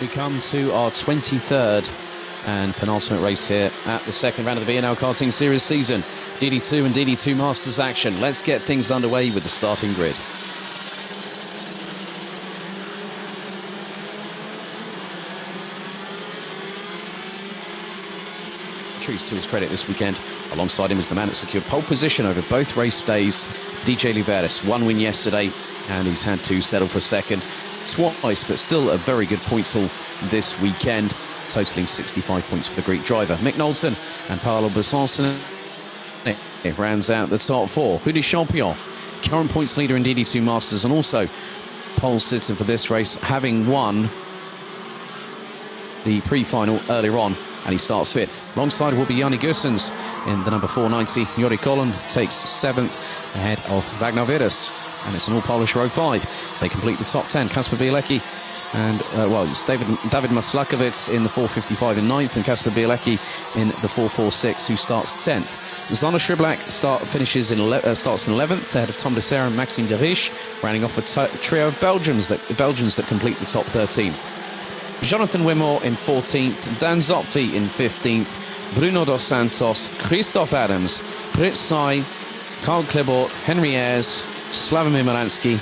We come to our 23rd and penultimate race here at the second round of the BNL Karting Series season. DD2 and DD2 Masters action. Let's get things underway with the starting grid. Trees to his credit this weekend. Alongside him is the man that secured pole position over both race days, DJ Liveris. One win yesterday, and he's had to settle for second twice, but still a very good points haul this weekend, totaling 65 points for the Greek driver. Mick Knowlton and Paolo Besançon rounds out the top four. Rudy Champion, current points leader in DD2 Masters, and also pole sitter for this race, having won the pre-final earlier on, and he starts fifth. Alongside will be Yanni Gussens in the number 490. Yuri Colin takes seventh ahead of Ragnar Virus, and it's an all-Polish row 5. They complete the top 10. Kasper Bielecki and, it's David Maslakovic in the 455 in 9th, and Kasper Bielecki in the 446, who starts 10th. Zana Shriblack starts in 11th, ahead of Tom de Serre and Maxime Derich, rounding off a trio of Belgians that complete the top 13. Jonathan Wimore in 14th, Dan Zopfi in 15th, Bruno dos Santos, Christoph Adams, Brit Sai, Karl Klebort, Henry Ayres, Slavomir Malansky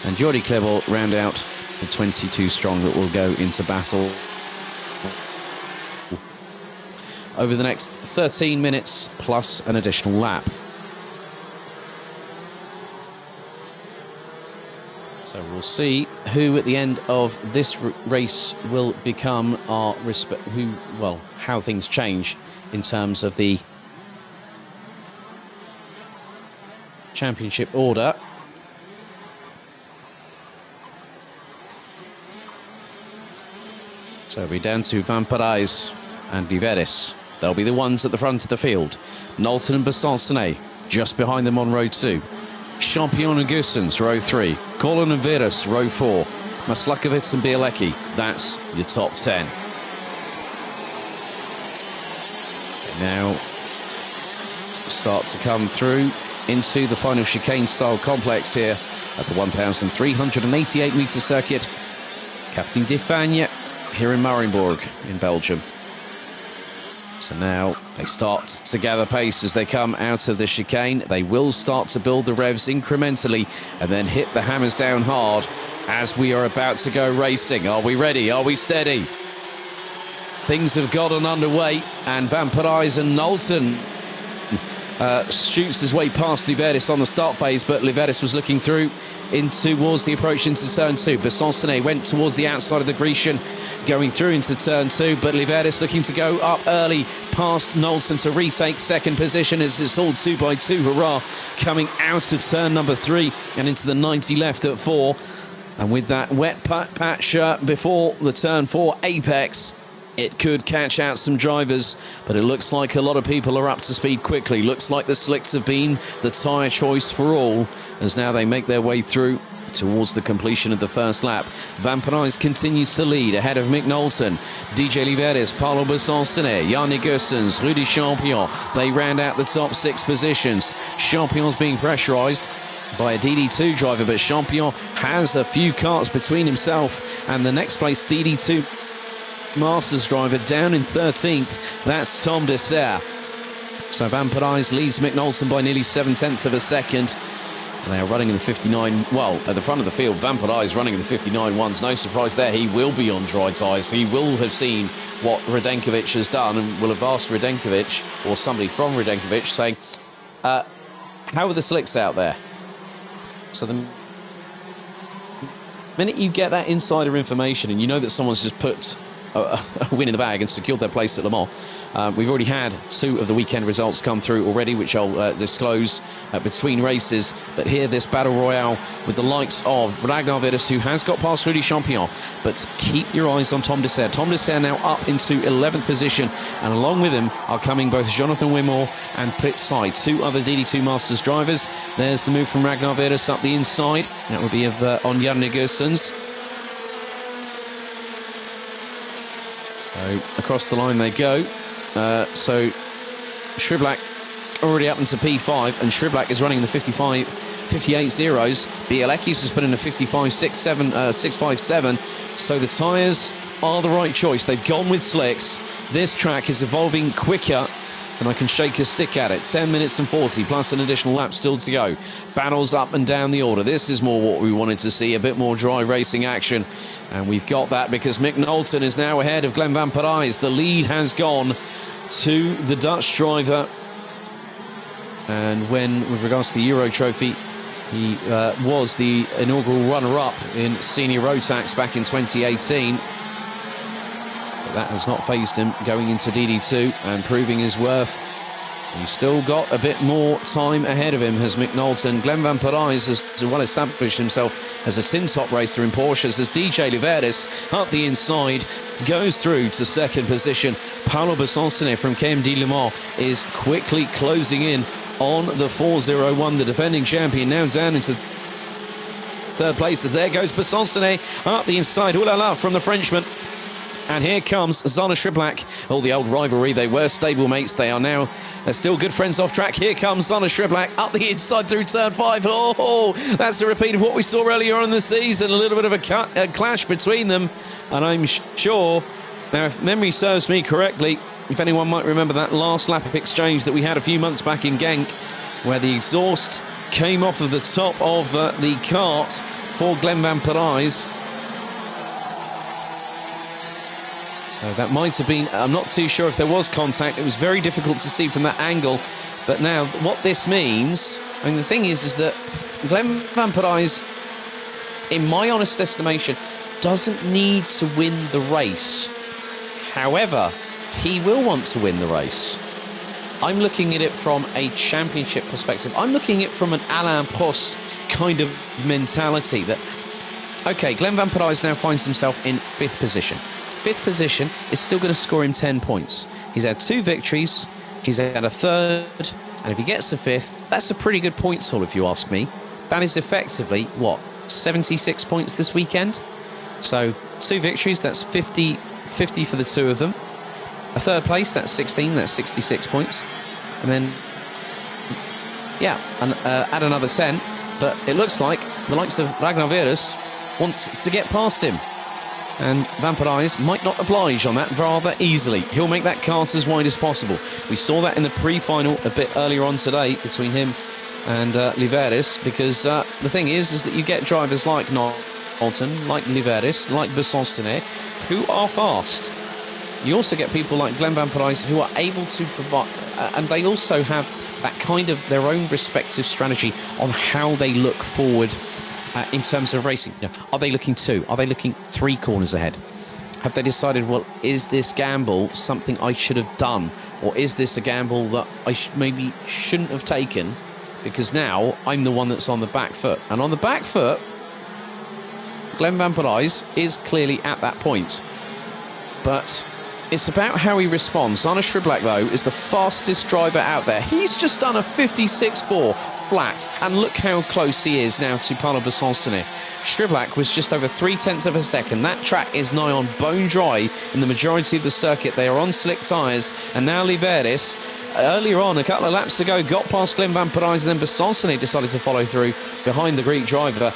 and Jordi Klebort round out the 22 strong that will go into battle over the next 13 minutes plus an additional lap. So we'll see who at the end of this race will become our how things change in terms of the championship order. So it'll be down to Van Parijs and Liveris. They'll be the ones at the front of the field. Knowlton and Besançon just behind them on row 2. Champion and Gussens, row 3. Colin and Virus, row 4. Maslakovic and Bielecki, that's your top 10. They now start to come through into the final chicane-style complex here at the 1,388-metre circuit. Captain Defagna here in Mariembourg in Belgium. So now they start to gather pace as they come out of the chicane. They will start to build the revs incrementally and then hit the hammers down hard as we are about to go racing. Are we ready? Are we steady? Things have gotten underway, and Van Parijs and Knowlton shoots his way past Liveris on the start phase, but Liveris was looking through towards the approach into turn 2. Besançon went towards the outside of the Grecian, going through into turn 2, but Liveris looking to go up early past Knowlton to retake second position as it's all 2x2 hurrah coming out of turn number 3 and into the 90 left at 4. And with that wet patch before the turn 4 apex, it could catch out some drivers, but it looks like a lot of people are up to speed quickly. Looks like the slicks have been the tyre choice for all, as now they make their way through towards the completion of the first lap. Van Parijs continues to lead ahead of Mick Knowlton, DJ Liveris, Paolo Besançon, Yanni Gussens, Rudy Champion. They round out the top 6 positions. Champion's being pressurised by a DD2 driver, but Champion has a few karts between himself and the next place DD2 Masters driver down in 13th. That's Tom de Serre. So Van Parijs leads Mick Knowlton by nearly 7/10 of a second. They are running in the 59, well, at the front of the field. Van Parijs running in the 59.1s. No surprise there. He will be on dry tyres. He will have seen what Radenkovic has done and will have asked Radenkovic, or somebody from Radenkovic, saying, how are the slicks out there? So the minute you get that insider information and you know that someone's just put a win in the bag and secured their place at Le Mans. We've already had 2 of the weekend results come through already, which I'll disclose between races. But here, this battle royale with the likes of Ragnar Virus, who has got past Rudy Champion. But keep your eyes on Tom de Serre. Tom de Serre now up into 11th position, and along with him are coming both Jonathan Wimore and Brit Sai, 2 other DD2 Masters drivers. There's the move from Ragnar Virus up the inside. That would be on Yanni Gussens. So across the line they go. So Shriblack already up into P5, and Shriblack is running in the 58 zeros. Bielecki's has put in a 55.67, 657. So the tyres are the right choice. They've gone with slicks. This track is evolving quicker and I can shake a stick at it. 10 minutes and 40 plus an additional lap still to go. Battles up and down the order. This is more what we wanted to see, a bit more dry racing action. And we've got that because Mick Knowlton is now ahead of Glenn van Parijs. The lead has gone to the Dutch driver. And with regards to the Euro Trophy, he was the inaugural runner-up in Senior Rotax back in 2018. That has not fazed him going into DD2 and proving his worth. He's still got a bit more time ahead of him, has Mick Knowlton. Glenn van Parijs has well established himself as a tin-top racer in Porsches, as DJ Liveris up the inside goes through to second position. Paolo Besancini from KMD Le Mans is quickly closing in on the 401, the defending champion, now down into third place, as there goes Besancini up the inside. Ooh la la from the Frenchman. And here comes Zana Shriblak. Oh, the old rivalry. They were stablemates. They are now still good friends off track. Here comes Zana Shriblak up the inside through turn 5. Oh, that's a repeat of what we saw earlier on in the season. A little bit of a clash between them. And I'm sure, now if memory serves me correctly, if anyone might remember that last lap exchange that we had a few months back in Genk, where the exhaust came off of the top of the kart for Glenn van Parijs. So that might have been, I'm not too sure if there was contact. It was very difficult to see from that angle. But now, what this means, I mean, the thing is that Glenn van Parijs, in my honest estimation, doesn't need to win the race. However, he will want to win the race. I'm looking at it from a championship perspective. I'm looking at it from an Alain Prost kind of mentality that, okay, Glenn van Parijs now finds himself in 5th position. 5th position is still going to score him 10 points. He's had 2 victories, he's had a 3rd, and if he gets a 5th, that's a pretty good points haul, if you ask me. That is effectively, what, 76 points this weekend? So 2 victories, that's 50 for the 2 of them. A 3rd place, that's 16, that's 66 points. And then, yeah, and add another 10. But it looks like the likes of Ragnar Virus wants to get past him. And van Parijs might not oblige on that rather easily. He'll make that cast as wide as possible. We saw that in the pre-final a bit earlier on today between him and Liveris, because the thing is that you get drivers like Knowlton, like Liveris, like Besancini, who are fast. You also get people like Glenn van Parijs who are able to provide, and they also have that kind of their own respective strategy on how they look forward in terms of racing. You know, are they looking 2? Are they looking 3 corners ahead? Have they decided, well, is this gamble something I should have done? Or is this a gamble that I maybe shouldn't have taken? Because now I'm the one that's on the back foot. And on the back foot, Glenn van Parijs is clearly at that point. But it's about how he responds. Zana Shriblak, though, is the fastest driver out there. He's just done a 56.4 flat, and look how close he is now to Paolo Besancini. Shriblak was just over 0.3 of a second. That track is nigh on bone dry in the majority of the circuit. They are on slick tyres, and now Liveris, earlier on, a couple of laps ago, got past Glenn van Parijs, and then Besancini decided to follow through behind the Greek driver.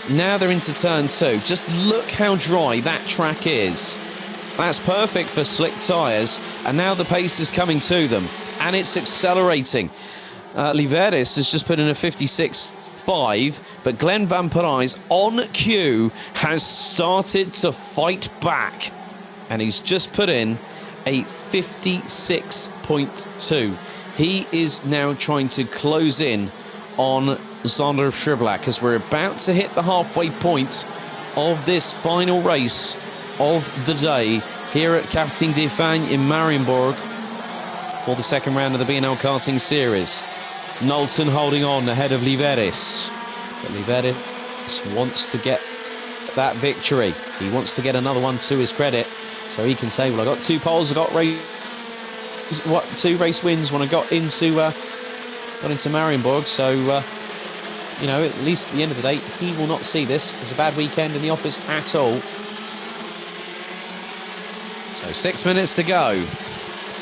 Now they're into turn 2. Just look how dry that track is. That's perfect for slick tyres, and now the pace is coming to them, and it's accelerating. Liveris has just put in a 56.5, but Glenn van Parijs on cue has started to fight back, and he's just put in a 56.2. He is now trying to close in on Zana Shriblak as we're about to hit the halfway point of this final race of the day here at Karting de Fagnes in Mariembourg for the second round of the BNL karting series. Knowlton holding on ahead of Liveris, but Liveris wants to get that victory. He wants to get another one to his credit, so he can say, well, I got 2 poles, I got 2 race wins when I got into Mariembourg, so you know, at least at the end of the day, he will not see this as a bad weekend in the office at all. So 6 minutes to go.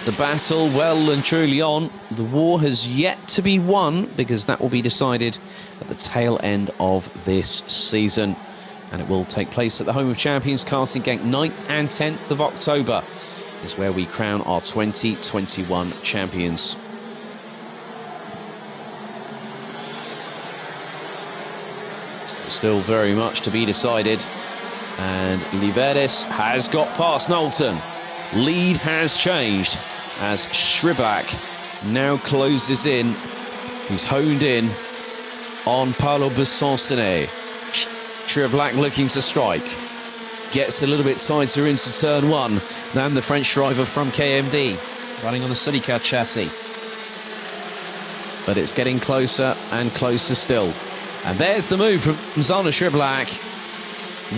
The battle well and truly on. The war has yet to be won, because that will be decided at the tail end of this season. And it will take place at the home of champions, Karting Genk. 9th and 10th of October is where we crown our 2021 champions. So still very much to be decided. And Liveris has got past Knowlton. Lead has changed as Schribach now closes in. He's honed in on Paolo Besançonnet. Schribach looking to strike. Gets a little bit tighter into turn one than the French driver from KMD, running on the Sudicat chassis. But it's getting closer and closer still. And there's the move from Zana Schribach.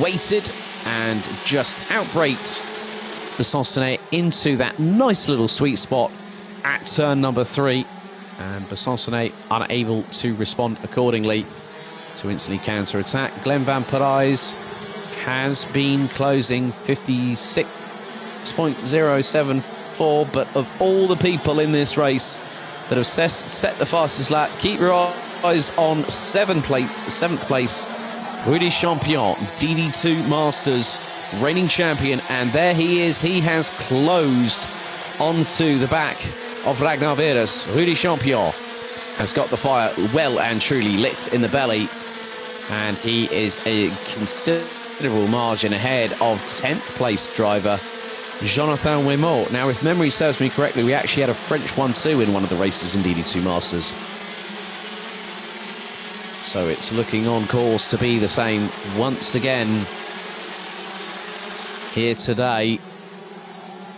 Waited and just outbraked Besançonnet into that nice little sweet spot at turn number 3. And Besançonnet unable to respond accordingly to instantly counter-attack. Glenn Van Parijs has been closing 56.074, but of all the people in this race that have set the fastest lap, keep your eyes on 7th place, Rudy Champion, DD2 Masters, reigning champion, and there he is. He has closed onto the back of Ragnar Veres. Rudy Champion has got the fire well and truly lit in the belly, and he is a considerable margin ahead of 10th place driver Jonathan Wimont. Now, if memory serves me correctly, we actually had a French 1-2 in one of the races in DD2 Masters. So it's looking on course to be the same once again here today.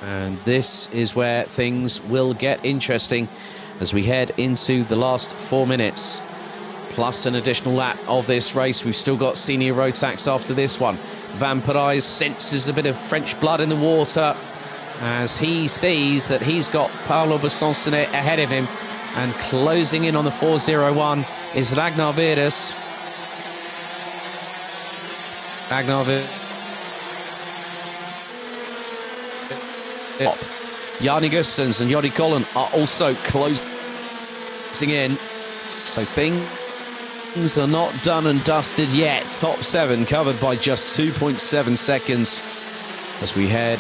And this is where things will get interesting as we head into the last 4 minutes, plus an additional lap of this race. We've still got senior road tax after this one. Van Parijs senses a bit of French blood in the water as he sees that he's got Paolo Besançonnet ahead of him, and closing in on the 401 is Ragnar Veres. Ragnar Veres. Jarni Gustens and Jody Collin are also closing in. So things are not done and dusted yet. Top 7 covered by just 2.7 seconds as we head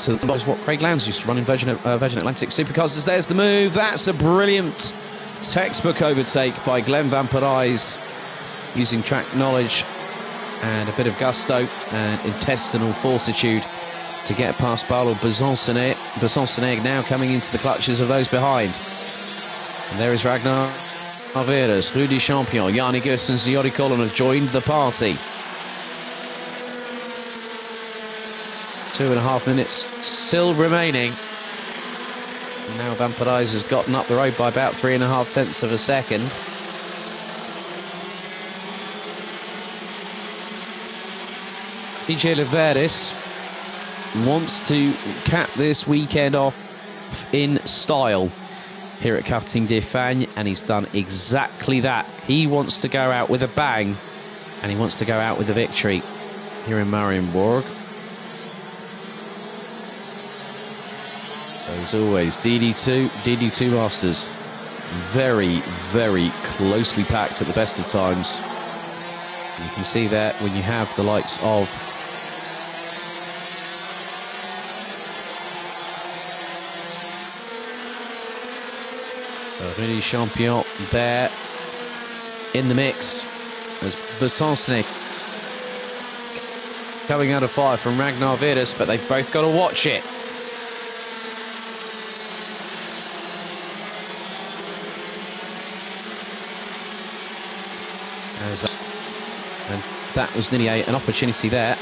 so that's what Craig Lowndes used to run in Virgin Atlantic Supercars. There's the move. That's a brilliant textbook overtake by Glenn Van Parijs, using track knowledge and a bit of gusto and intestinal fortitude to get past Paolo Besançonnet. Besançonnet now coming into the clutches of those behind. And there is Ragnar Veres, Rudy Champion, Jarni Gustens and Jody Collin have joined the party. 2.5 minutes still remaining. Now Van Parijs has gotten up the road by about 3.5 tenths of a second. DJ Liveris wants to cap this weekend off in style here at Karting d'Espagne, and he's done exactly that. He wants to go out with a bang, and he wants to go out with a victory here in Mariembourg. So as always, DD2 Masters, very, very closely packed at the best of times. You can see that when you have the likes of Rudy Champion there in the mix as Besançonnet coming out of fire from Ragnar Veres, but they've both got to watch it. And that was nearly an opportunity there.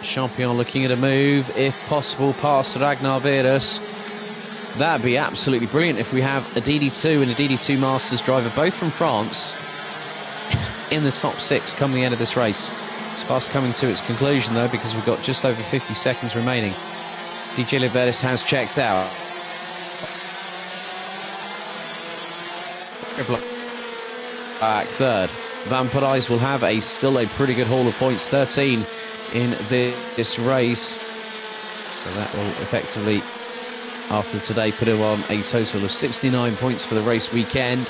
Champion looking at a move, if possible, past Ragnar Veres. That'd be absolutely brilliant if we have a DD2 and a DD2 Masters driver, both from France, in the top 6 come the end of this race. It's fast coming to its conclusion, though, because we've got just over 50 seconds remaining. DJ Liveris has checked out. Back third. Van Parijs will have still a pretty good haul of points, 13 in this race. So that will effectively, after today, put him on a total of 69 points for the race weekend.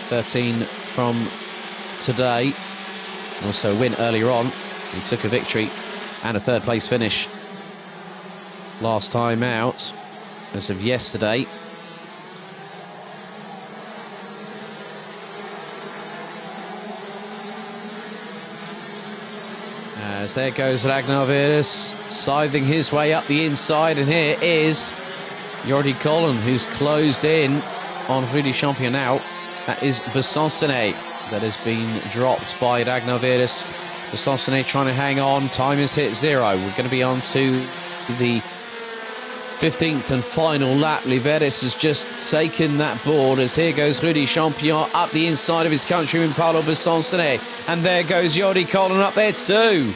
13 from today. Also a win earlier on. He took a victory and a third place finish last time out as of yesterday. As there goes Ragnar Virus, scything his way up the inside, and here is Jordi Colin, who's closed in on Rue du Championnat. That is Besançonnet that has been dropped by Ragnar Virus. Besançonnet trying to hang on. Time has hit 0. We're going to be on to the 15th and final lap. Liveris has just taken that board as here goes Rue du Champion up the inside of his countryman Paulo Besançonnet. And there goes Jordi Colin up there too.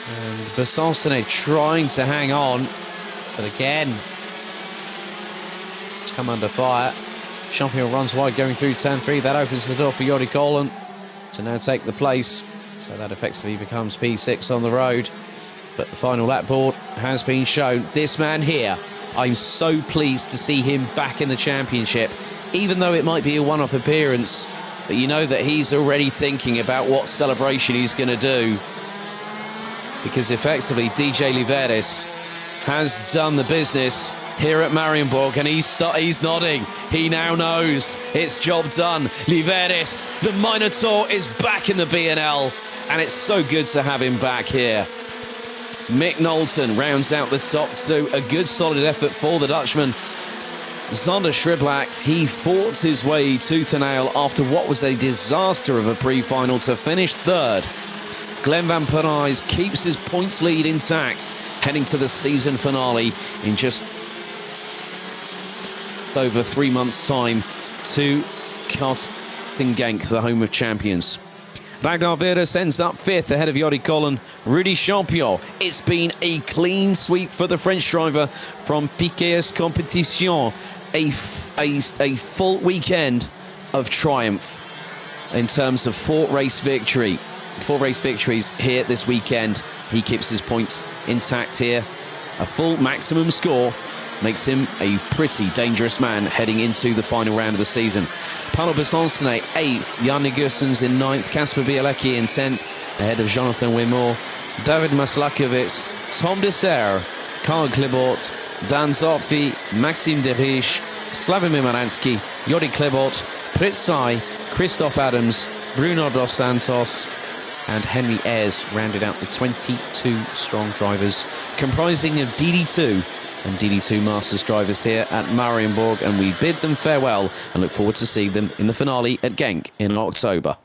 And Besançonnet trying to hang on, but again, it's come under fire. Champion runs wide going through turn 3. That opens the door for Jordi Colin to now take the place. So that effectively becomes P6 on the road. But the final lap board has been shown. This man here, I'm so pleased to see him back in the championship, even though it might be a one-off appearance. But you know that he's already thinking about what celebration he's going to do, because effectively DJ Liveris has done the business here at Mariembourg, and he's nodding. He now knows it's job done. Liveris, the Minotaur, is back in the BNL, and it's so good to have him back here. Mick Knowlton rounds out the top two. A good solid effort for the Dutchman. Zander Schriblak, he fought his way tooth and nail after what was a disaster of a pre-final to finish third. Glenn Van Parijs keeps his points lead intact, heading to the season finale in just over 3 months' time to Karting Genk, the home of champions. Ragnar Virus ends up 5th ahead of Jordi Colin. Rue du Champion. It's been a clean sweep for the French driver from Piquet's Competition. A full weekend of triumph in terms of 4 race victories here this weekend. He keeps his points intact here. A full maximum score makes him a pretty dangerous man heading into the final round of the season. Paulo Besançonnet 8th, Jan Negussen's in 9th, Kasper Bielecki in 10th, ahead of Jonathan Wimore, David Maslakovic, Tom Dessert, Karl Klebort, Dan Zopfi, Maxime Derich, Slavomir Maransky, Jordi Klebort, Pritzai, Christoph Adams, Bruno dos Santos, and Henry Ayres rounded out the 22 strong drivers, comprising of DD2 and DD2 Masters drivers here at Mariembourg, and we bid them farewell and look forward to seeing them in the finale at Genk in October.